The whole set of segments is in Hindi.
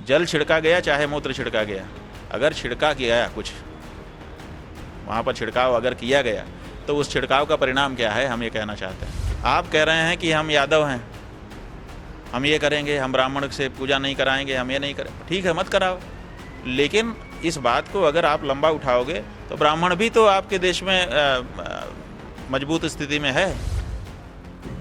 जल छिड़का गया चाहे मूत्र छिड़का गया, अगर छिड़का गया कुछ वहाँ पर छिड़काव अगर किया गया तो उस छिड़काव का परिणाम क्या है, हम ये कहना चाहते हैं। आप कह रहे हैं कि हम यादव हैं, हम ये करेंगे, हम ब्राह्मण से पूजा नहीं कराएंगे, हम ये नहीं करें, ठीक है मत कराओ, लेकिन इस बात को अगर आप लंबा उठाओगे तो ब्राह्मण भी तो आपके देश में मजबूत स्थिति में है।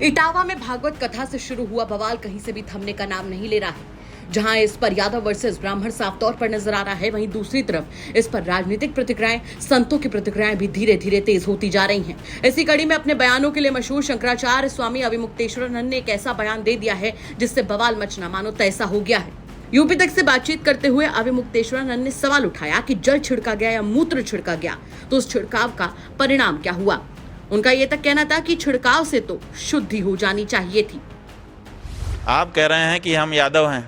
इटावा में भागवत कथा से शुरू हुआ बवाल कहीं से भी थमने का नाम नहीं ले रहा है। जहां इस पर यादव वर्सेस ब्राह्मण साफ तौर पर नजर आ रहा है, वहीं दूसरी तरफ इस पर राजनीतिक प्रतिक्रियाएं, संतों की प्रतिक्रियाएं भी धीरे धीरे तेज होती जा रही हैं। इसी कड़ी में अपने बयानों के लिए मशहूर शंकराचार्य स्वामी अविमुक्तेश्वरानंद ने एक ऐसा बयान दे दिया है जिससे बवाल मचना मानो तैसा हो गया है। यूपी तक से बातचीत करते हुए अविमुक्तेश्वरानंद ने सवाल उठाया कि जल छिड़का गया या मूत्र छिड़का गया तो उस छिड़काव का परिणाम क्या हुआ। उनका यह तक कहना था कि छिड़काव से तो शुद्धि हो जानी चाहिए थी। आप कह रहे हैं कि हम यादव हैं,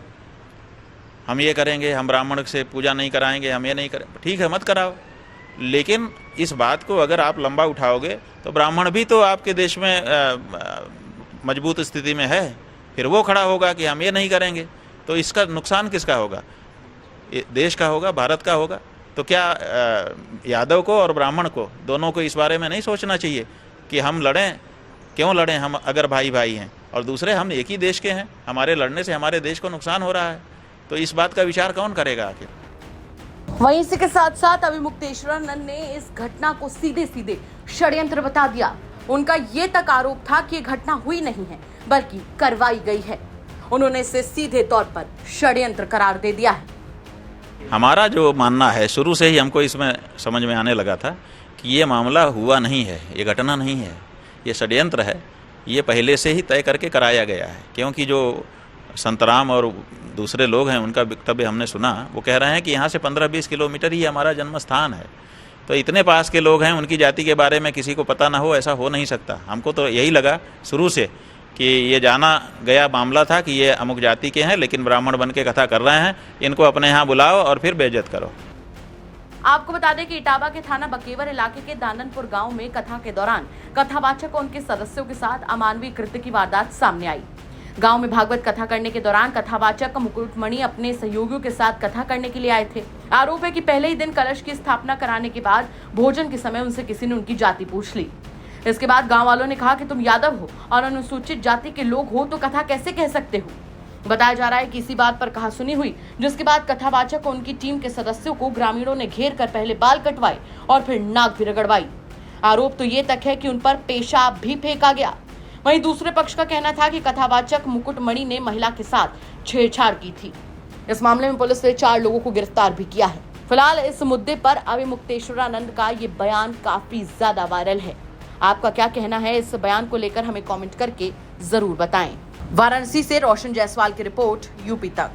हम ये करेंगे, हम ब्राह्मण से पूजा नहीं कराएंगे, हम ये नहीं करें, ठीक है मत कराओ, लेकिन इस बात को अगर आप लंबा उठाओगे तो ब्राह्मण भी तो आपके देश में मजबूत स्थिति में है, फिर वो खड़ा होगा कि हम ये नहीं करेंगे, तो इसका नुकसान किसका होगा, देश का होगा, भारत का होगा। तो क्या यादव को और ब्राह्मण को दोनों को इस बारे में नहीं सोचना चाहिए कि हम लड़ें, क्यों लड़ें, हम अगर भाई भाई हैं, और दूसरे हम एक ही देश के हैं, हमारे लड़ने से हमारे देश को नुकसान हो रहा है, तो इस बात का विचार कौन करेगा आखिर। वहीं इसी के साथ साथ अविमुक्तेश्वरानंद ने इस घटना को सीधे सीधे षड्यंत्र बता दिया। उनका ये तक आरोप था कि ये घटना हुई नहीं है बल्कि करवाई गई है। उन्होंने इसे सीधे तौर पर षड्यंत्र करार दे दिया है। हमारा जो मानना है, शुरू से ही हमको इसमें समझ में आने लगा था कि ये मामला हुआ नहीं है, ये घटना नहीं है, ये षड्यंत्र है, ये पहले से ही तय करके कराया गया है। क्योंकि जो संतराम और दूसरे लोग हैं उनका वक्तव्य हमने सुना, वो कह रहे हैं कि यहाँ से 15-20 किलोमीटर ही हमारा जन्म स्थान है, तो इतने पास के लोग हैं, उनकी जाति के बारे में किसी को पता ना हो, ऐसा हो नहीं सकता। हमको तो यही लगा शुरू से कि ये जाना गया मामला था कि ये अमुक जाति के हैं, लेकिन ब्राह्मण बन के कथा कर रहे हैं, इनको अपने यहाँ बुलाओ और फिर बेइज्जत करो। आपको बता दें कि इटावा के थाना बकेवर इलाके के दाननपुर गांव में कथा के दौरान कथावाचक और उनके सदस्यों के साथ अमानवीय कृत्य की वारदात सामने आई। गांव में भागवत कथा करने के दौरान कथावाचक मुकुटमणि अपने सहयोगियों के साथ कथा करने के लिए आए थे। आरोप है कि पहले ही दिन कलश की स्थापना कराने के बाद भोजन के समय उनसे किसी ने उनकी जाति पूछ ली। इसके बाद गांव वालों ने कहा कि तुम यादव हो और अनुसूचित जाति के लोग हो तो कथा कैसे कह सकते हो। बताया जा रहा है कि इसी बात पर कहासुनी हुई, जिसके बाद कथावाचक और उनकी टीम के सदस्यों को ग्रामीणों ने घेर कर पहले बाल कटवाए और फिर नाक भी रगड़वाई। आरोप तो ये तक है कि उन पर पेशाब भी फेंका गया। वहीं दूसरे पक्ष का कहना था कि कथावाचक मुकुटमणि ने महिला के साथ छेड़छाड़ की थी। इस मामले में पुलिस ने 4 लोगों को गिरफ्तार भी किया है। फिलहाल इस मुद्दे पर अविमुक्तेश्वरानंद का ये बयान काफी ज्यादा वायरल है। आपका क्या कहना है इस बयान को लेकर हमें कमेंट करके जरूर बताएं। वाराणसी से रोशन जायसवाल की रिपोर्ट, यूपी तक।